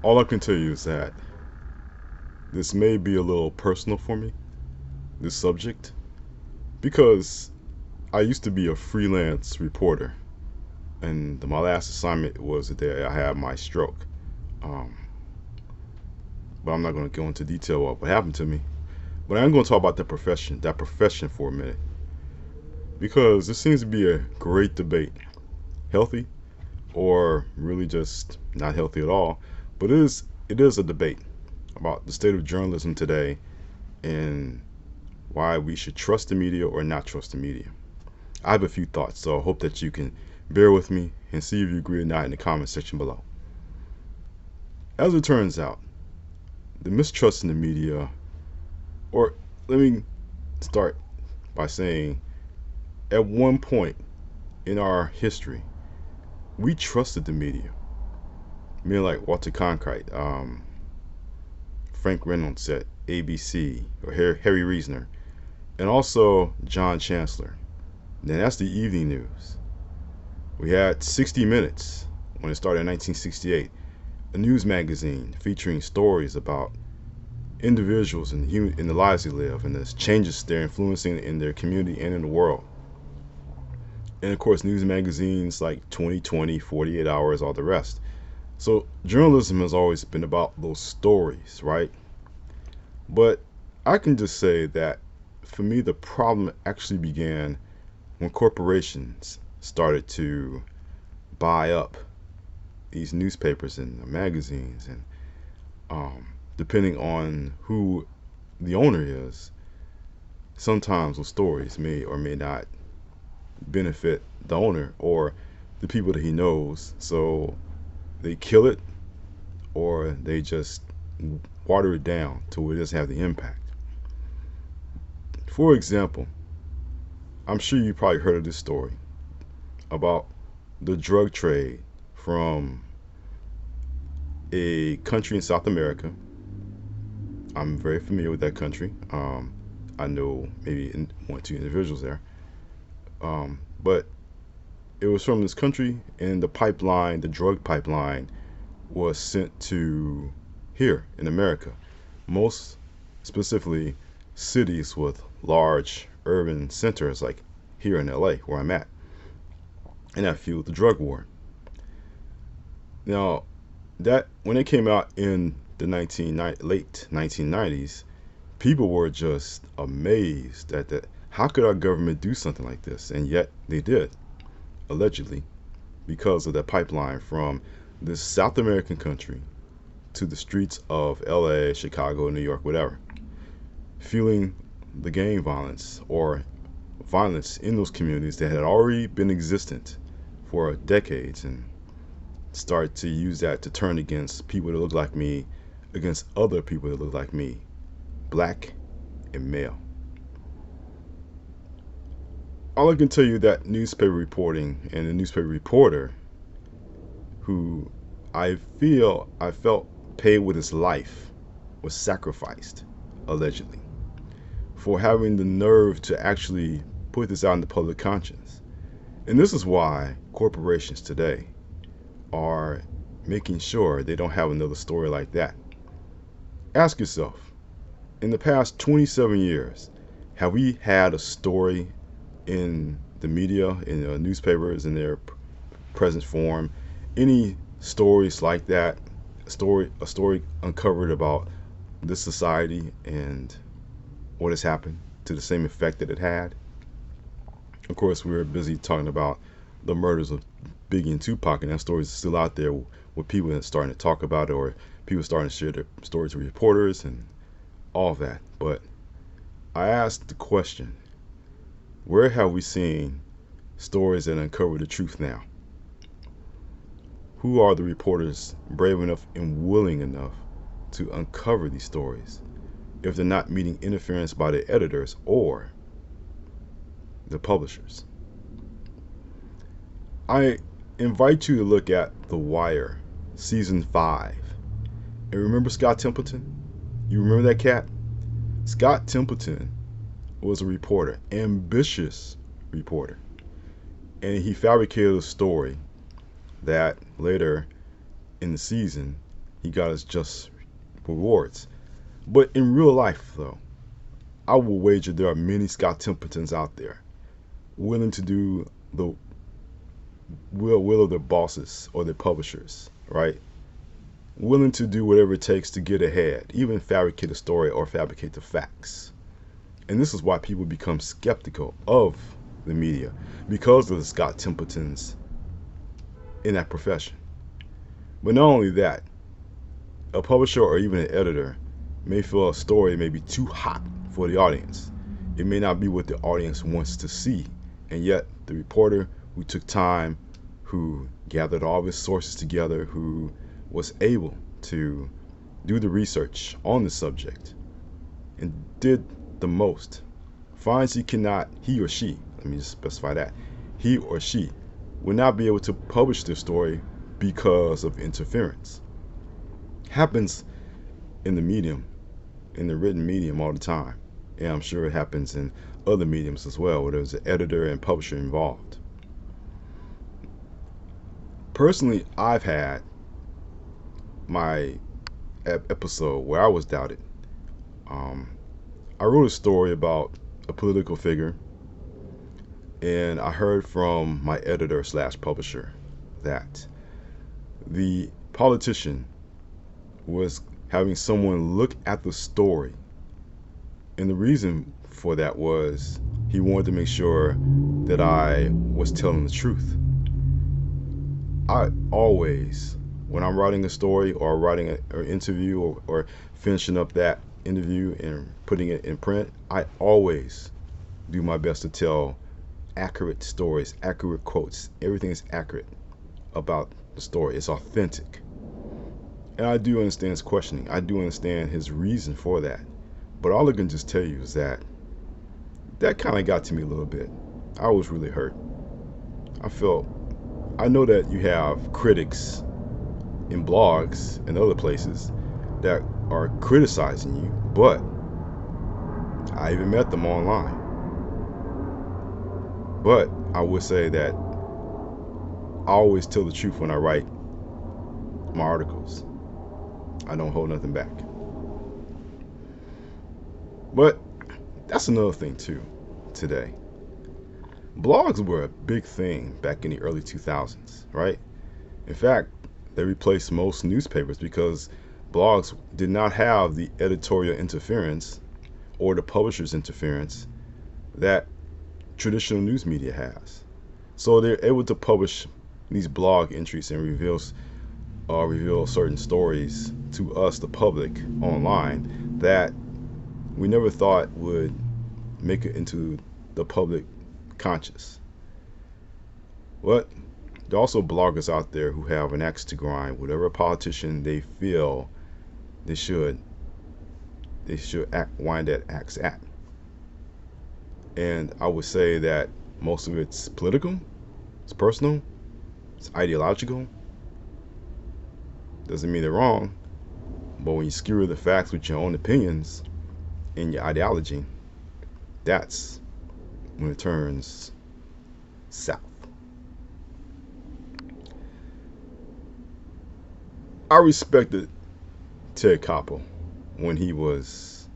All I can tell you is that this may be a little personal for me, this subject, because I used to be a freelance reporter, and my last assignment was the day I had my stroke. Um, but I'm not going to go into detail of what happened to me. But I'm going to talk about that profession for a minute, because there seems to be a great debate, healthy or really just not healthy at all. But it is a debate about the state of journalism today and why we should trust the media or not trust the media. I have a few thoughts, so I hope that you can bear with me and see if you agree or not in the comment section below. As it turns out, the mistrust in the media, or let me start by saying, at one point in our history, we trusted the media. Men like Walter Cronkite, Frank Reynolds at ABC, or Harry Reasoner, and also John Chancellor. Then that's the evening news. We had 60 Minutes when it started in 1968, a news magazine featuring stories about individuals and in the lives they live and the changes they're influencing in their community and in the world. And of course, news magazines like 2020, 48 Hours, all the rest. So journalism has always been about those stories, right? But I can just say that for me, the problem actually began when corporations started to buy up these newspapers and magazines, and depending on who the owner is, sometimes those stories may or may not benefit the owner or the people that he knows. So they kill it or they just water it down to where it doesn't have the impact. For example, I'm sure you probably heard of this story about the drug trade from a country in South America. I'm very familiar with that country. I know maybe one or two individuals there. But it was from this country, and the drug pipeline, was sent to here in America. Most specifically, cities with large urban centers like here in LA, where I'm at. And that fueled the drug war. Now, that when it came out in the late 1990s, people were just amazed at that. How could our government do something like this? And yet they did, allegedly, because of that pipeline from this South American country to the streets of LA, Chicago, New York, whatever, fueling the gang violence or violence in those communities that had already been existent for decades, and start to use that to turn against people that look like me, against other people that look like me, black and male. All I can tell you that newspaper reporting and the newspaper reporter who I felt paid with his life was sacrificed, allegedly, for having the nerve to actually put this out in the public conscience. And this is why corporations today are making sure they don't have another story like that. Ask yourself, in the past 27 years, have we had a story in the media, in the newspapers, in their present form, any stories like that, a story uncovered about this society and what has happened to the same effect that it had? Of course, we were busy talking about the murders of Biggie and Tupac, and that story is still out there with people that are starting to talk about it, or people starting to share their stories with reporters and all of that. But I asked the question, where have we seen stories that uncover the truth now? Who are the reporters brave enough and willing enough to uncover these stories if they're not meeting interference by the editors or the publishers? I invite you to look at The Wire, Season 5. And remember Scott Templeton? You remember that cat? Scott Templeton was a reporter, ambitious reporter. And he fabricated a story that later in the season he got his just rewards. But in real life, though, I will wager there are many Scott Templetons out there willing to do the will of their bosses or their publishers, right? Willing to do whatever it takes to get ahead, even fabricate a story or fabricate the facts. And this is why people become skeptical of the media, because of the Scott Templetons in that profession. But not only that, a publisher or even an editor may feel a story may be too hot for the audience. It may not be what the audience wants to see. And yet the reporter who took time, who gathered all of his sources together, who was able to do the research on the subject and did the most, finds he or she, let me just specify that, he or she will not be able to publish their story because of interference. Happens in the medium, in the written medium all the time. And I'm sure it happens in other mediums as well, where there's an editor and publisher involved. Personally, I've had my episode where I was doubted. I wrote a story about a political figure, and I heard from my editor / publisher that the politician was having someone look at the story, and the reason for that was he wanted to make sure that I was telling the truth. I always, when I'm writing a story or writing an interview or finishing up that interview and putting it in print, I always do my best to tell accurate stories, accurate quotes. Everything is accurate about the story. It's authentic. And I do understand his questioning. I do understand his reason for that. But all I can just tell you is that kind of got to me a little bit. I was really hurt. I know that you have critics in blogs and other places that are criticizing you, but I even met them online. But I would say that I always tell the truth when I write my articles. I don't hold nothing back. But that's another thing too today. Blogs were a big thing back in the early 2000s, right? In fact, they replaced most newspapers because blogs did not have the editorial interference or the publisher's interference that traditional news media has. So they're able to publish these blog entries and reveal certain stories to us, the public, online that we never thought would make it into the public conscious. But there are also bloggers out there who have an axe to grind. Whatever politician they feel they should wind that axe at. And I would say that most of it's political, it's personal, it's ideological. Doesn't mean they're wrong, but when you skewer the facts with your own opinions and your ideology, that's when it turns south. I respected Ted Koppel when he was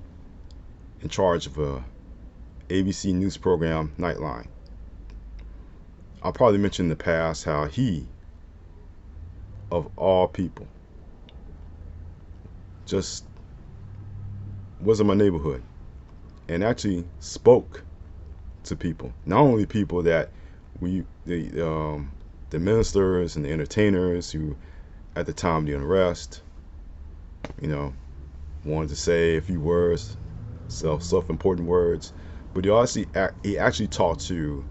in charge of a ABC news program, Nightline. I'll probably mention in the past how he, of all people, just was in my neighborhood and actually spoke to people. Not only people that the ministers and the entertainers who at the time of the unrest, wanted to say a few words, self-important words, but he actually talked to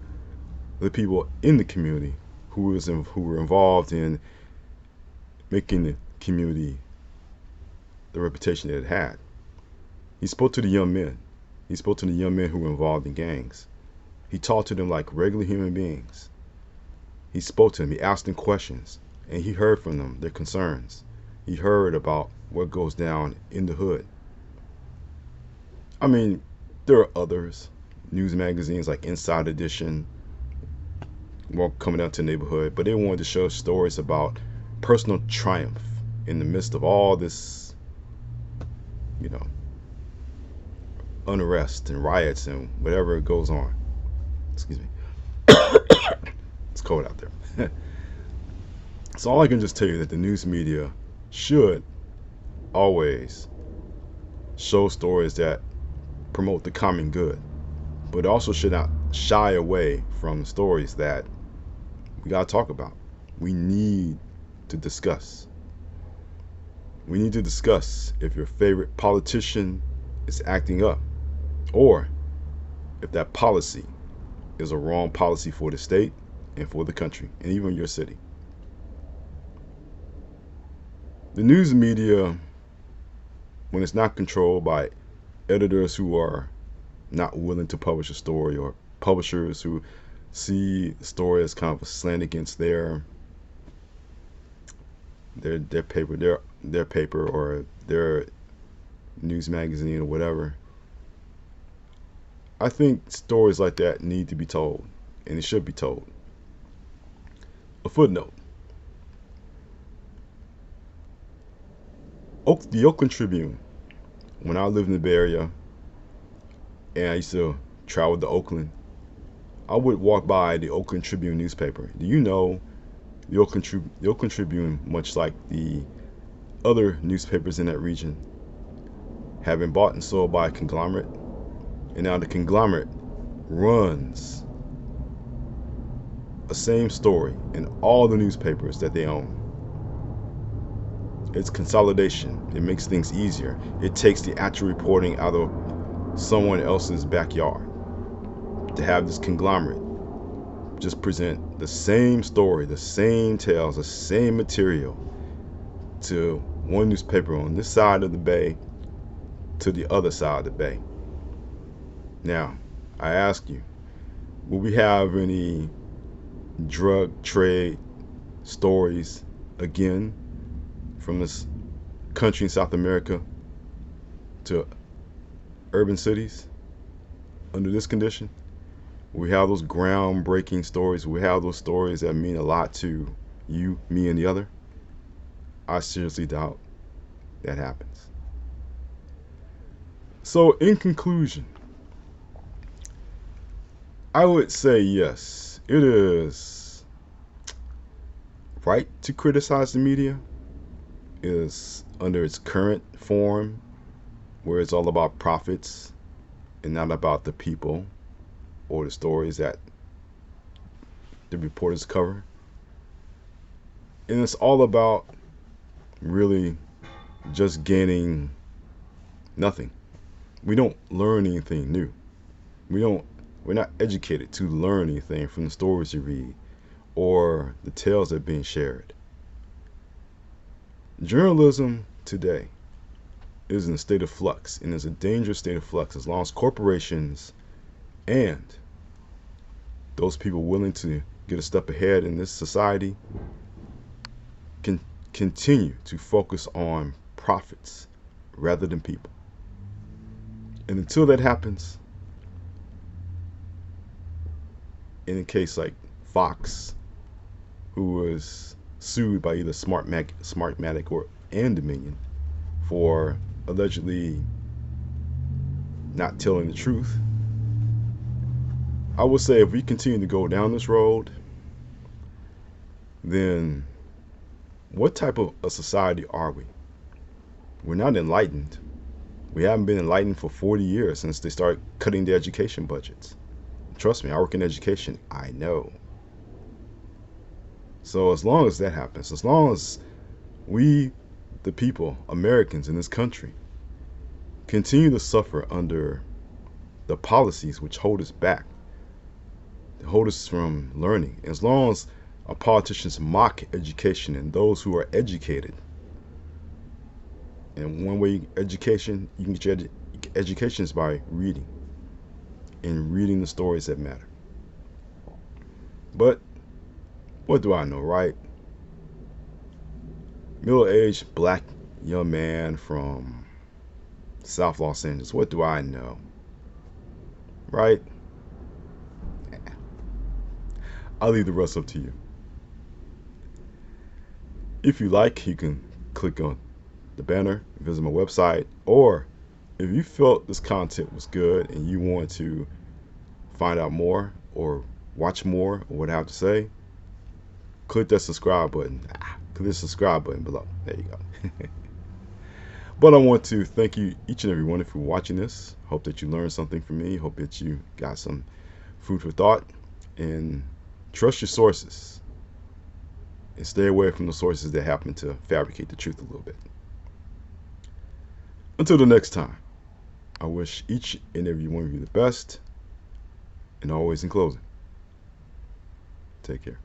the people in the community who were involved in making the community the reputation that it had. He spoke to the young men. He spoke to the young men who were involved in gangs. He talked to them like regular human beings. He spoke to them. He asked them questions, and he heard from them, their concerns. He heard about what goes down in the hood. I mean, there are others, news magazines like Inside Edition, coming out to the neighborhood, but they wanted to show stories about personal triumph in the midst of all this, you know, unrest and riots and whatever goes on. Excuse me. It's cold out there. So all I can just tell you that the news media should always show stories that promote the common good, but also should not shy away from stories that we gotta talk about. We need to discuss. We need to discuss if your favorite politician is acting up, or if that policy is a wrong policy for the state and for the country and even your city. The news media, when it's not controlled by editors who are not willing to publish a story, or publishers who see the story as kind of a slant against their paper or their news magazine or whatever, I think stories like that need to be told, and it should be told. A footnote. The Oakland Tribune, when I lived in the Bay Area and I used to travel to Oakland, I would walk by the Oakland Tribune newspaper. Do you know the Oakland Tribune, much like the other newspapers in that region, have been bought and sold by a conglomerate? And now the conglomerate runs the same story in all the newspapers that they own. It's consolidation. It makes things easier. It takes the actual reporting out of someone else's backyard to have this conglomerate just present the same story, the same tales, the same material to one newspaper on this side of the bay to the other side of the bay. Now, I ask you, will we have any drug trade stories again from this country in South America to urban cities under this condition? We have those groundbreaking stories. We have those stories that mean a lot to you, me, and the other. I seriously doubt that happens. So in conclusion, I would say yes, it is right to criticize the media. Is under its current form, where it's all about profits and not about the people or the stories that the reporters cover. And it's all about really just gaining nothing. We don't learn anything new. We're not educated to learn anything from the stories you read or the tales that are being shared. Journalism today is in a state of flux, and is a dangerous state of flux as long as corporations and those people willing to get a step ahead in this society can continue to focus on profits rather than people. And until that happens, in a case like Fox, who was sued by either Smartmatic and Dominion for allegedly not telling the truth, I would say if we continue to go down this road, then what type of a society are we? We're not enlightened. We haven't been enlightened for 40 years since they started cutting the education budgets. Trust me, I work in education. I know. So as long as that happens, as long as we, the people, Americans in this country, continue to suffer under the policies which hold us back, hold us from learning, as long as our politicians mock education and those who are educated, and one way education, you can get your education is by reading, and reading the stories that matter. But what do I know, right? Middle-aged black young man from South Los Angeles. What do I know? Right? I'll leave the rest up to you. If you like, you can click on the banner, visit my website, or if you felt this content was good and you want to find out more or watch more of what I have to say, click that subscribe button. Click the subscribe button below. There you go. But I want to thank you, each and every one, for watching this. Hope that you learned something from me. Hope that you got some food for thought. And trust your sources. And stay away from the sources that happen to fabricate the truth a little bit. Until the next time, I wish each and every one of you the best. And always in closing, take care.